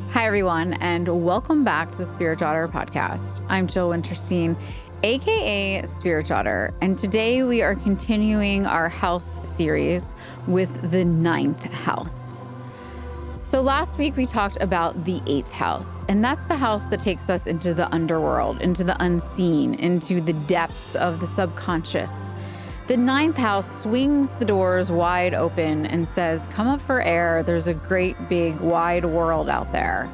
Hi, everyone, and welcome back to the Spirit Daughter podcast. I'm Jill Winterstein, aka Spirit Daughter, and today we are continuing our house series with the 9th house. So last week we talked about the 8th house, and that's the house that takes us into the underworld, into the unseen, into the depths of the subconscious. The 9th house swings the doors wide open and says, come up for air. There's a great big wide world out there.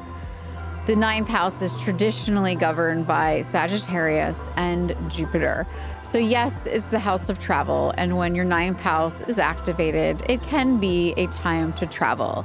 The 9th house is traditionally governed by Sagittarius and Jupiter. So yes, it's the house of travel. And when your 9th house is activated, it can be a time to travel.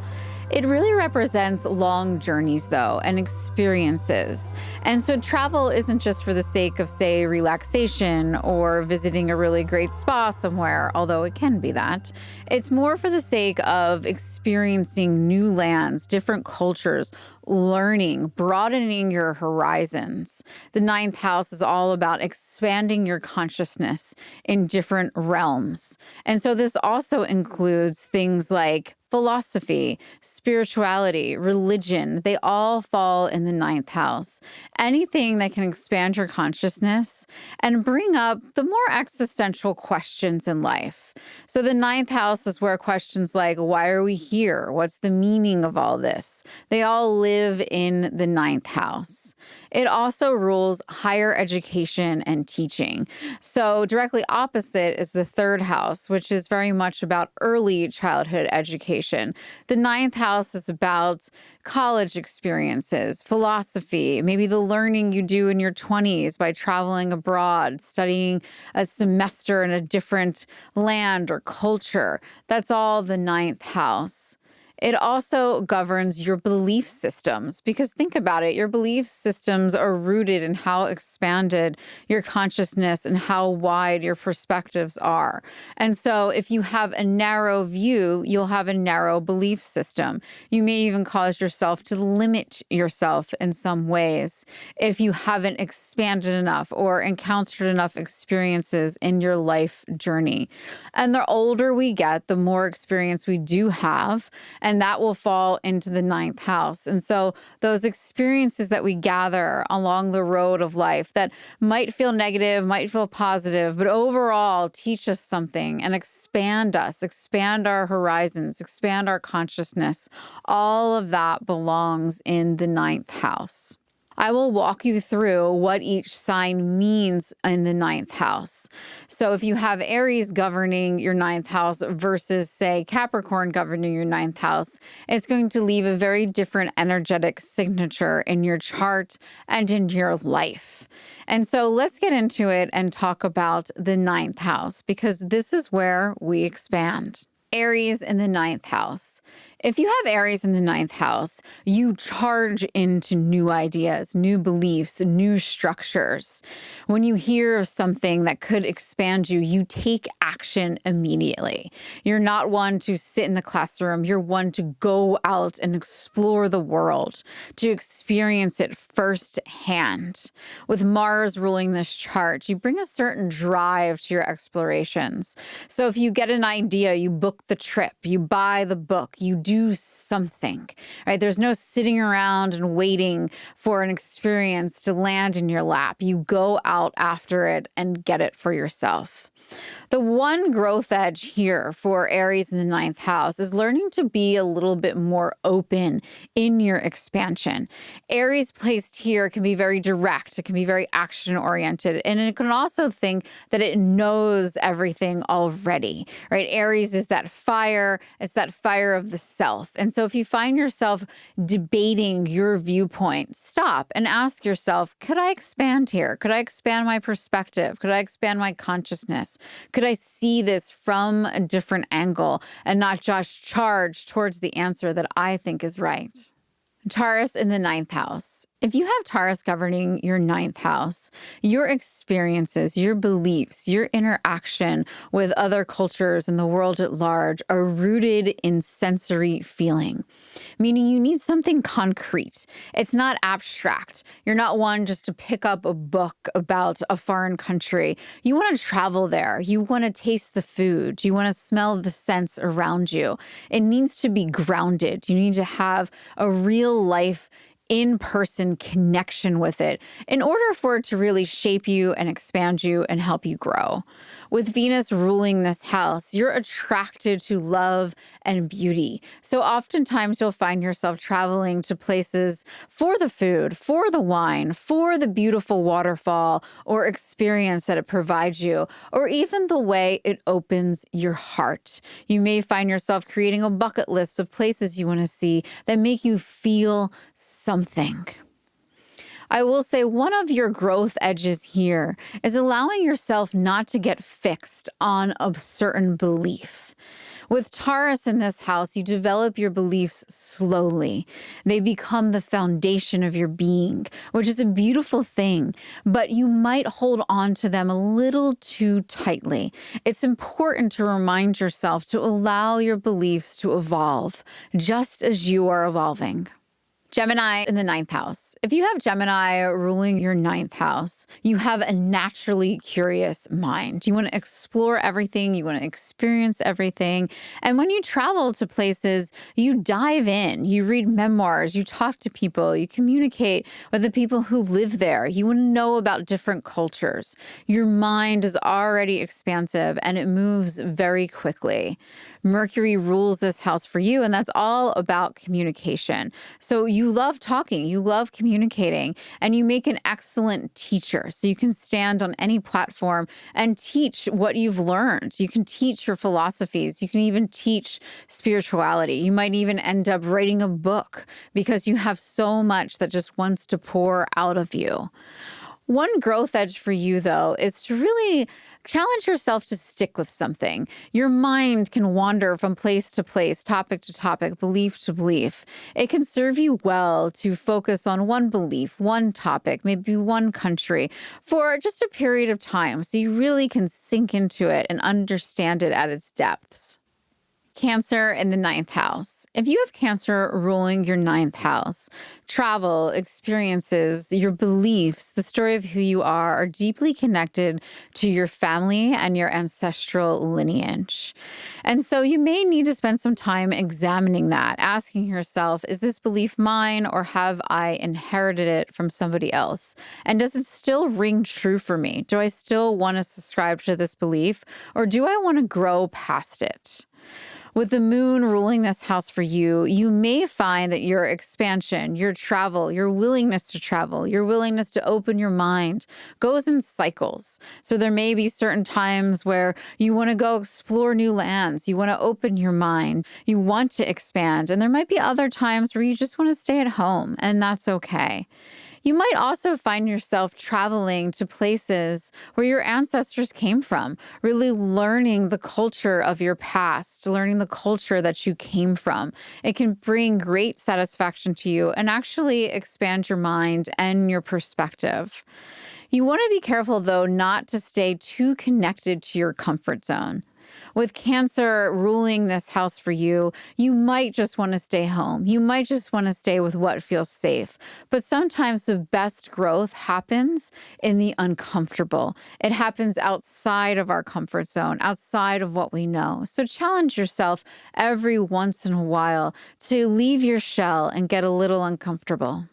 It really represents long journeys, though, and experiences. And so travel isn't just for the sake of, say, relaxation or visiting a really great spa somewhere, although it can be that. It's more for the sake of experiencing new lands, different cultures, learning, broadening your horizons. The 9th house is all about expanding your consciousness in different realms. And so this also includes things like philosophy, spirituality, religion. They all fall in the 9th house. Anything that can expand your consciousness and bring up the more existential questions in life. So the 9th house is where questions like, why are we here? What's the meaning of all this? They all live in the 9th house. It also rules higher education and teaching. So directly opposite is the 3rd house, which is very much about early childhood education. The 9th house is about college experiences, philosophy, maybe the learning you do in your 20s by traveling abroad, studying a semester in a different land or culture. That's all the 9th house. It also governs your belief systems, because think about it, your belief systems are rooted in how expanded your consciousness and how wide your perspectives are. And so if you have a narrow view, you'll have a narrow belief system. You may even cause yourself to limit yourself in some ways if you haven't expanded enough or encountered enough experiences in your life journey. And the older we get, the more experience we do have, and that will fall into the 9th house. And so those experiences that we gather along the road of life that might feel negative, might feel positive, but overall teach us something and expand us, expand our horizons, expand our consciousness. All of that belongs in the 9th house. I will walk you through what each sign means in the 9th house. So if you have Aries governing your 9th house versus, say, Capricorn governing your 9th house, it's going to leave a very different energetic signature in your chart and in your life. And so let's get into it and talk about the 9th house, because this is where we expand. Aries in the 9th house. If you have Aries in the 9th house, you charge into new ideas, new beliefs, new structures. When you hear of something that could expand you, you take action immediately. You're not one to sit in the classroom. You're one to go out and explore the world, to experience it firsthand. With Mars ruling this chart, you bring a certain drive to your explorations. So if you get an idea, you book the trip, you buy the book, you do something, right? There's no sitting around and waiting for an experience to land in your lap. You go out after it and get it for yourself. The one growth edge here for Aries in the 9th house is learning to be a little bit more open in your expansion. Aries placed here can be very direct. It can be very action-oriented. And it can also think that it knows everything already, right? Aries is that fire. It's that fire of the self. And so if you find yourself debating your viewpoint, stop and ask yourself, could I expand here? Could I expand my perspective? Could I expand my consciousness? Could I see this from a different angle and not just charge towards the answer that I think is right? Taurus in the 9th house. If you have Taurus governing your ninth house, your experiences, your beliefs, your interaction with other cultures and the world at large are rooted in sensory feeling, meaning you need something concrete. It's not abstract. You're not one just to pick up a book about a foreign country. You want to travel there. You want to taste the food. You want to smell the scents around you. It needs to be grounded. You need to have a real life in-person connection with it in order for it to really shape you and expand you and help you grow. With Venus ruling this house, you're attracted to love and beauty. So oftentimes you'll find yourself traveling to places for the food, for the wine, for the beautiful waterfall or experience that it provides you, or even the way it opens your heart. You may find yourself creating a bucket list of places you want to see that make you feel something. I will say one of your growth edges here is allowing yourself not to get fixed on a certain belief. With Taurus in this house, you develop your beliefs slowly. They become the foundation of your being, which is a beautiful thing, but you might hold on to them a little too tightly. It's important to remind yourself to allow your beliefs to evolve, just as you are evolving. Gemini in the ninth house. If you have Gemini ruling your ninth house, you have a naturally curious mind. You want to explore everything. You want to experience everything. And when you travel to places, you dive in. You read memoirs. You talk to people. You communicate with the people who live there. You want to know about different cultures. Your mind is already expansive and it moves very quickly. Mercury rules this house for you, and that's all about communication. So you love talking, you love communicating, and you make an excellent teacher. So you can stand on any platform and teach what you've learned. You can teach your philosophies. You can even teach spirituality. You might even end up writing a book because you have so much that just wants to pour out of you. One growth edge for you, though, is to really challenge yourself to stick with something. Your mind can wander from place to place, topic to topic, belief to belief. It can serve you well to focus on one belief, one topic, maybe one country for just a period of time so you really can sink into it and understand it at its depths. Cancer in the ninth house. If you have Cancer ruling your ninth house, travel, experiences, your beliefs, the story of who you are deeply connected to your family and your ancestral lineage. And so you may need to spend some time examining that, asking yourself, is this belief mine or have I inherited it from somebody else? And does it still ring true for me? Do I still want to subscribe to this belief or do I want to grow past it? With the moon ruling this house for you, you may find that your expansion, your travel, your willingness to travel, your willingness to open your mind goes in cycles. So there may be certain times where you want to go explore new lands. You want to open your mind. You want to expand. And there might be other times where you just want to stay at home, and that's okay. You might also find yourself traveling to places where your ancestors came from, really learning the culture of your past, learning the culture that you came from. It can bring great satisfaction to you and actually expand your mind and your perspective. You want to be careful, though, not to stay too connected to your comfort zone. With Cancer ruling this house for you, you might just want to stay home. You might just want to stay with what feels safe. But sometimes the best growth happens in the uncomfortable. It happens outside of our comfort zone, outside of what we know. So challenge yourself every once in a while to leave your shell and get a little uncomfortable.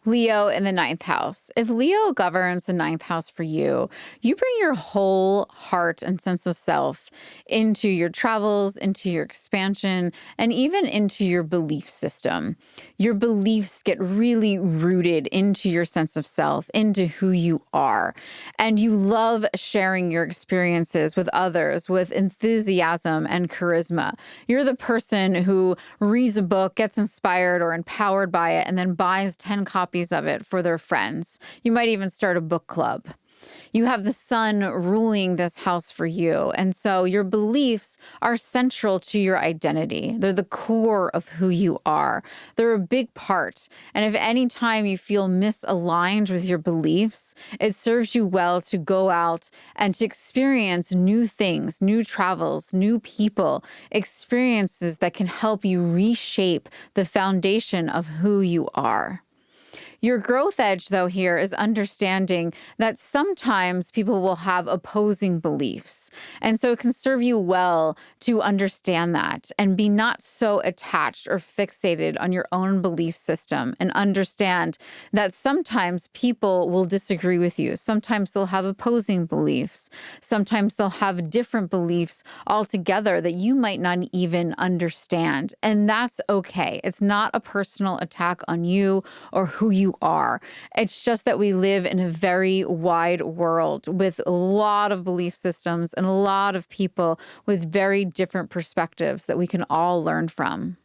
Leo in the ninth house. If Leo governs the ninth house for you, you bring your whole heart and sense of self into your travels, into your expansion, and even into your belief system. Your beliefs get really rooted into your sense of self, into who you are. And you love sharing your experiences with others with enthusiasm and charisma. You're the person who reads a book, gets inspired or empowered by it, and then buys 10 copies of it for their friends. You might even start a book club. You have the sun ruling this house for you. And so your beliefs are central to your identity. They're the core of who you are. They're a big part. And if any time you feel misaligned with your beliefs, it serves you well to go out and to experience new things, new travels, new people, experiences that can help you reshape the foundation of who you are. Your growth edge, though, here is understanding that sometimes people will have opposing beliefs. And so it can serve you well to understand that and be not so attached or fixated on your own belief system, and understand that sometimes people will disagree with you. Sometimes they'll have opposing beliefs. Sometimes they'll have different beliefs altogether that you might not even understand. And that's okay. It's not a personal attack on you or who you are. It's just that we live in a very wide world with a lot of belief systems and a lot of people with very different perspectives that we can all learn from.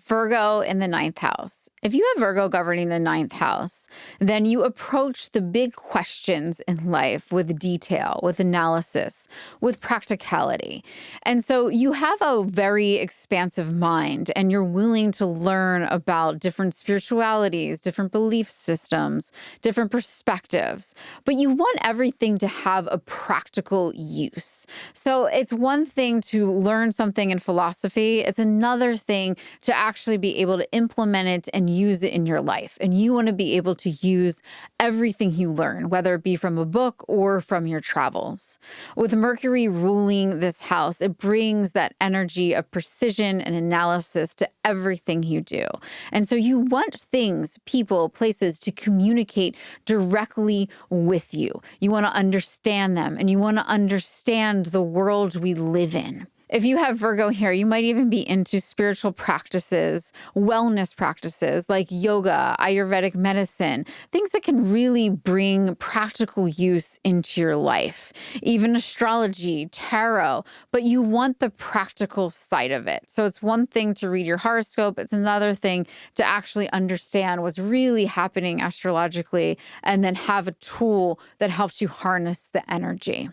Virgo in the 9th house. If you have Virgo governing the 9th house, then you approach the big questions in life with detail, with analysis, with practicality. And so you have a very expansive mind, and you're willing to learn about different spiritualities, different belief systems, different perspectives, but you want everything to have a practical use. So it's one thing to learn something in philosophy. It's another thing to actually be able to implement it and use it in your life. And you want to be able to use everything you learn, whether it be from a book or from your travels. With Mercury ruling this house, it brings that energy of precision and analysis to everything you do. And so you want things, people, places to communicate directly with you. You want to understand them, and you want to understand the world we live in. If you have Virgo here, you might even be into spiritual practices, wellness practices like yoga, Ayurvedic medicine, things that can really bring practical use into your life, even astrology, tarot, but you want the practical side of it. So it's one thing to read your horoscope. It's another thing to actually understand what's really happening astrologically and then have a tool that helps you harness the energy.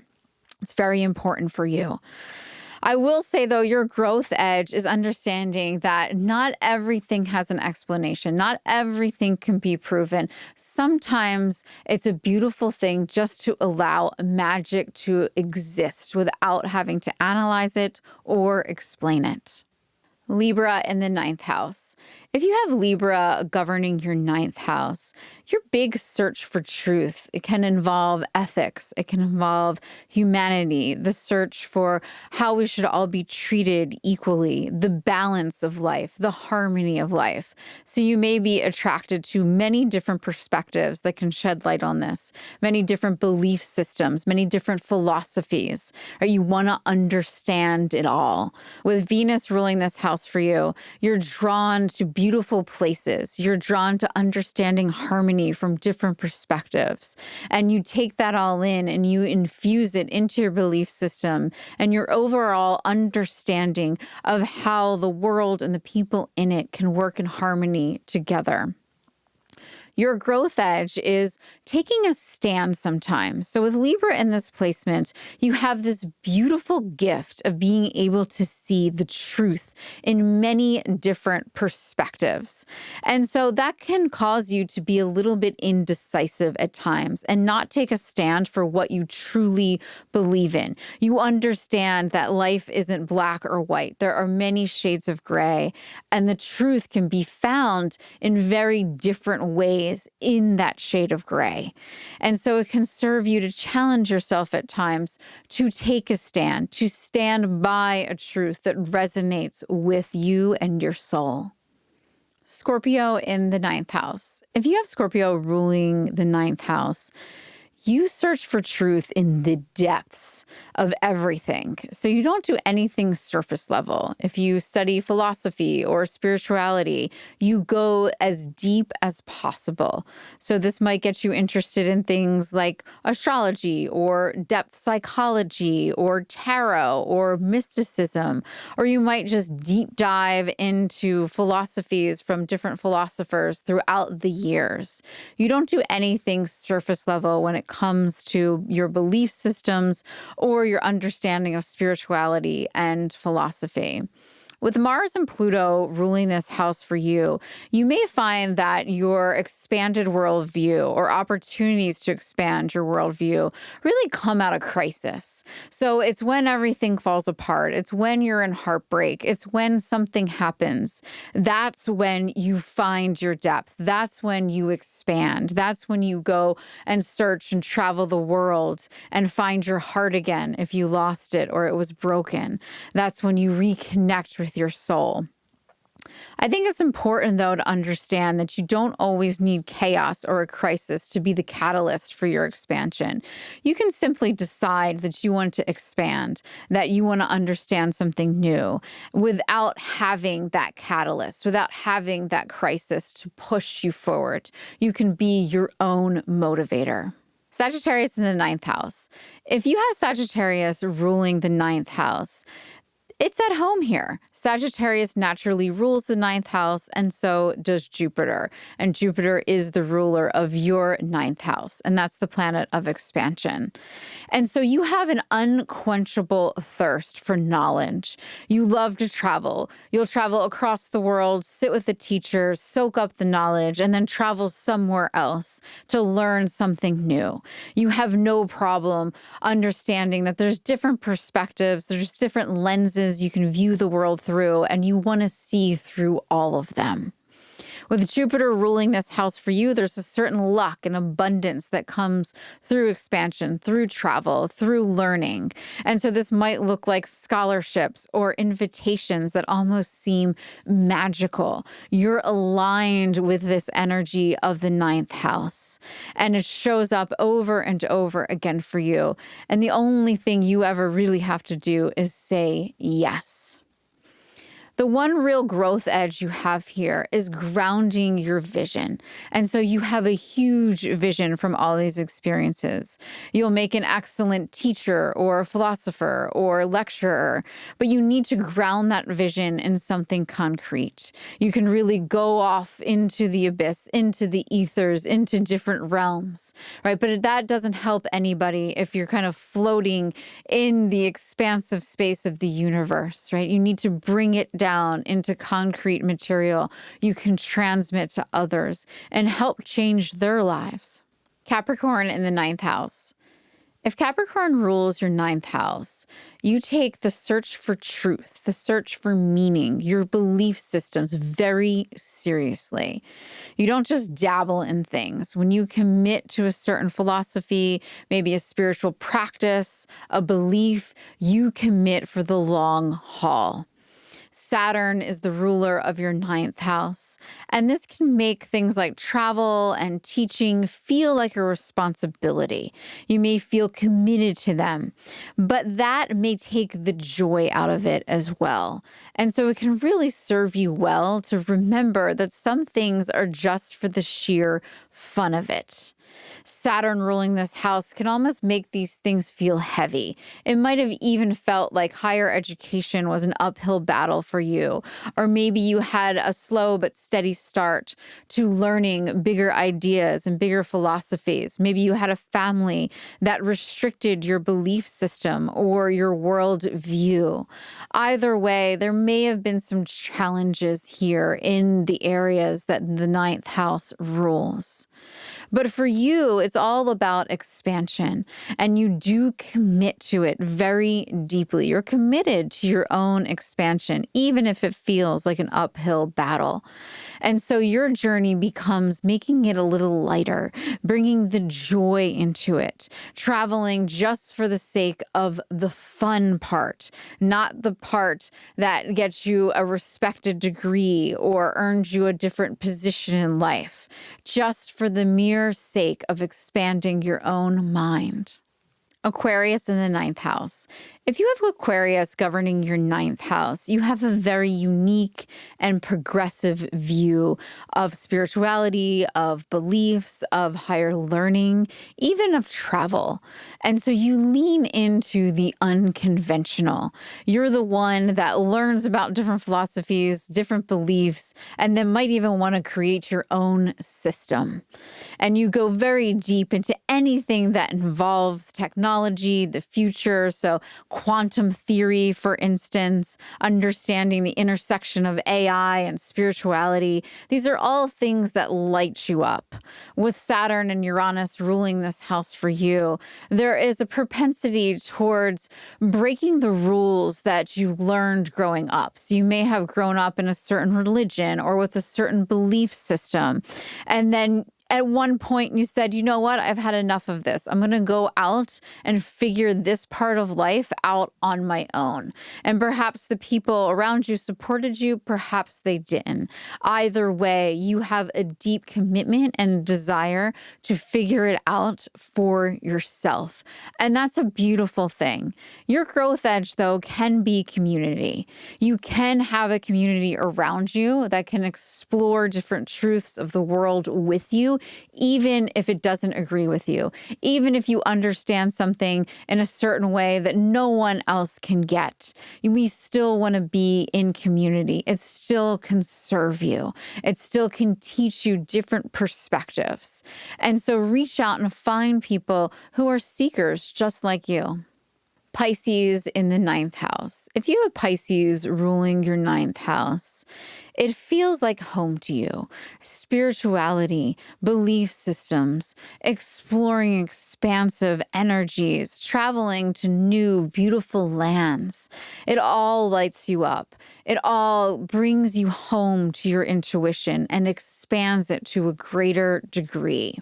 It's very important for you. I will say, though, your growth edge is understanding that not everything has an explanation. Not everything can be proven. Sometimes it's a beautiful thing just to allow magic to exist without having to analyze it or explain it. Libra in the 9th house. If you have Libra governing your 9th house, your big search for truth, it can involve ethics, it can involve humanity, the search for how we should all be treated equally, the balance of life, the harmony of life. So you may be attracted to many different perspectives that can shed light on this, many different belief systems, many different philosophies, or you want to understand it all. With Venus ruling this house for you, you're drawn to beautiful places. You're drawn to understanding harmony from different perspectives. And you take that all in and you infuse it into your belief system and your overall understanding of how the world and the people in it can work in harmony together. Your growth edge is taking a stand sometimes. So with Libra in this placement, you have this beautiful gift of being able to see the truth in many different perspectives. And so that can cause you to be a little bit indecisive at times and not take a stand for what you truly believe in. You understand that life isn't black or white. There are many shades of gray, and the truth can be found in very different ways in that shade of gray. And so it can serve you to challenge yourself at times to take a stand, to stand by a truth that resonates with you and your soul. Scorpio in the 9th house. If you have Scorpio ruling the 9th house, you search for truth in the depths of everything. So you don't do anything surface level. If you study philosophy or spirituality, you go as deep as possible. So this might get you interested in things like astrology or depth psychology or tarot or mysticism, or you might just deep dive into philosophies from different philosophers throughout the years. You don't do anything surface level when it comes to your belief systems or your understanding of spirituality and philosophy. With Mars and Pluto ruling this house for you, you may find that your expanded worldview or opportunities to expand your worldview really come out of crisis. So it's when everything falls apart. It's when you're in heartbreak. It's when something happens. That's when you find your depth. That's when you expand. That's when you go and search and travel the world and find your heart again if you lost it or it was broken. That's when you reconnect with your soul. I think it's important, though, to understand that you don't always need chaos or a crisis to be the catalyst for your expansion. You can simply decide that you want to expand, that you want to understand something new without having that catalyst, without having that crisis to push you forward. You can be your own motivator. Sagittarius in the ninth house. If you have Sagittarius ruling the ninth house, it's at home here. Sagittarius naturally rules the ninth house, and so does Jupiter. And Jupiter is the ruler of your ninth house, and that's the planet of expansion. And so you have an unquenchable thirst for knowledge. You love to travel. You'll travel across the world, sit with the teacher, soak up the knowledge, and then travel somewhere else to learn something new. You have no problem understanding that there's different perspectives, there's different lenses you can view the world through, and you want to see through all of them. With Jupiter ruling this house for you, there's a certain luck and abundance that comes through expansion, through travel, through learning. And so this might look like scholarships or invitations that almost seem magical. You're aligned with this energy of the ninth house, and it shows up over and over again for you. And the only thing you ever really have to do is say yes. The one real growth edge you have here is grounding your vision. And so you have a huge vision from all these experiences. You'll make an excellent teacher or philosopher or lecturer, but you need to ground that vision in something concrete. You can really go off into the abyss, into the ethers, into different realms, right? But that doesn't help anybody if you're kind of floating in the expansive space of the universe, right? You need to bring it down into concrete material you can transmit to others and help change their lives. Capricorn in the ninth house. If Capricorn rules your ninth house, you take the search for truth, the search for meaning, your belief systems very seriously. You don't just dabble in things. When you commit to a certain philosophy, maybe a spiritual practice, a belief, you commit for the long haul. Saturn is the ruler of your ninth house, and this can make things like travel and teaching feel like a responsibility. You may feel committed to them, but that may take the joy out of it as well. And so it can really serve you well to remember that some things are just for the sheer fun of it. Saturn ruling this house can almost make these things feel heavy. It might have even felt like higher education was an uphill battle for you, or maybe you had a slow but steady start to learning bigger ideas and bigger philosophies. Maybe you had a family that restricted your belief system or your world view. Either way, there may have been some challenges here in the areas that the ninth house rules. But for you, it's all about expansion, and you do commit to it very deeply. You're committed to your own expansion, even if it feels like an uphill battle. And so your journey becomes making it a little lighter, bringing the joy into it, traveling just for the sake of the fun part, not the part that gets you a respected degree or earns you a different position in life, just for the mere sake of expanding your own mind. Aquarius in the ninth house. If you have Aquarius governing your ninth house, you have a very unique and progressive view of spirituality, of beliefs, of higher learning, even of travel. And so you lean into the unconventional. You're the one that learns about different philosophies, different beliefs, and then might even want to create your own system. And you go very deep into anything that involves technology, the future. So quantum theory, for instance, understanding the intersection of AI and spirituality. These are all things that light you up. With Saturn and Uranus ruling this house for you, there is a propensity towards breaking the rules that you learned growing up. So you may have grown up in a certain religion or with a certain belief system, and then at one point you said, you know what, I've had enough of this. I'm going to go out and figure this part of life out on my own. And perhaps the people around you supported you, perhaps they didn't. Either way, you have a deep commitment and desire to figure it out for yourself. And that's a beautiful thing. Your growth edge, though, can be community. You can have a community around you that can explore different truths of the world with you, even if it doesn't agree with you, even if you understand something in a certain way that no one else can get. We still want to be in community. It still can serve you. It still can teach you different perspectives. And so reach out and find people who are seekers just like you. Pisces in the ninth house. If you have Pisces ruling your ninth house, it feels like home to you. Spirituality, belief systems, exploring expansive energies, traveling to new, beautiful lands. It all lights you up. It all brings you home to your intuition and expands it to a greater degree.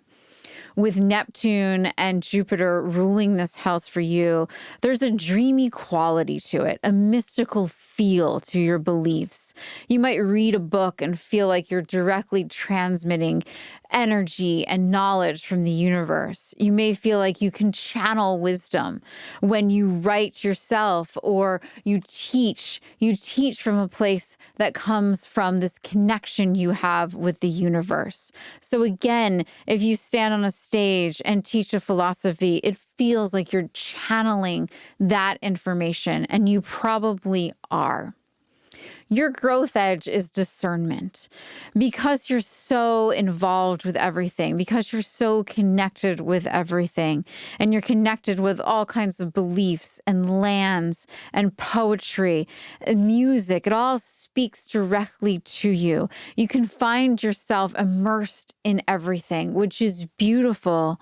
With Neptune and Jupiter ruling this house for you, there's a dreamy quality to it, a mystical feel to your beliefs. You might read a book and feel like you're directly transmitting energy and knowledge from the universe. You may feel like you can channel wisdom when you write yourself or you teach. You teach from a place that comes from this connection you have with the universe. So again, if you stand on a stage and teach a philosophy, it feels like you're channeling that information, and you probably are. Your growth edge is discernment. Because you're so involved with everything, because you're so connected with everything, and you're connected with all kinds of beliefs and lands and poetry and music, it all speaks directly to you. You can find yourself immersed in everything, which is beautiful,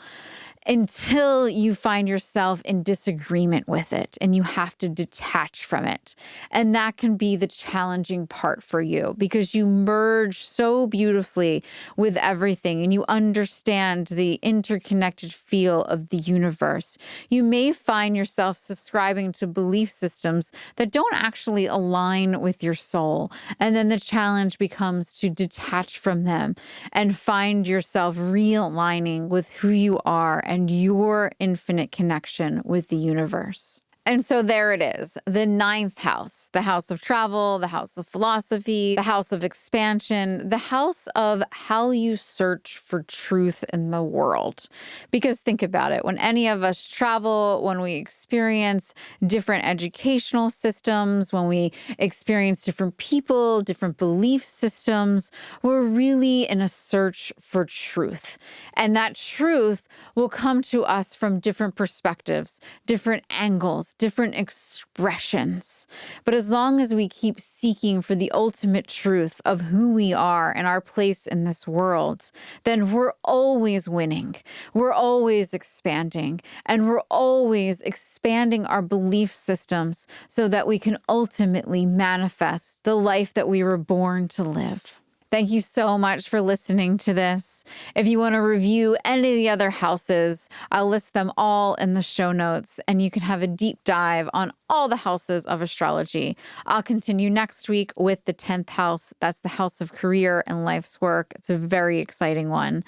until you find yourself in disagreement with it and you have to detach from it. And that can be the challenging part for you, because you merge so beautifully with everything and you understand the interconnected feel of the universe. You may find yourself subscribing to belief systems that don't actually align with your soul. And then the challenge becomes to detach from them and find yourself realigning with who you are and your infinite connection with the universe. And so there it is, the ninth house, the house of travel, the house of philosophy, the house of expansion, the house of how you search for truth in the world. Because think about it, when any of us travel, when we experience different educational systems, when we experience different people, different belief systems, we're really in a search for truth. And that truth will come to us from different perspectives, different angles, different expressions. But as long as we keep seeking for the ultimate truth of who we are and our place in this world, then we're always winning. We're always expanding, and we're always expanding our belief systems so that we can ultimately manifest the life that we were born to live. Thank you so much for listening to this. If you want to review any of the other houses, I'll list them all in the show notes, and you can have a deep dive on all the houses of astrology. I'll continue next week with the 10th house. That's the house of career and life's work. It's a very exciting one.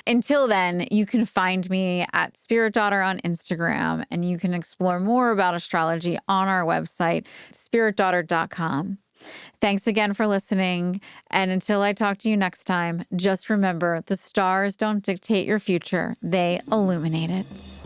Until then, you can find me at Spirit Daughter on Instagram, and you can explore more about astrology on our website, spiritdaughter.com. Thanks again for listening. And until I talk to you next time, just remember, the stars don't dictate your future. They illuminate it.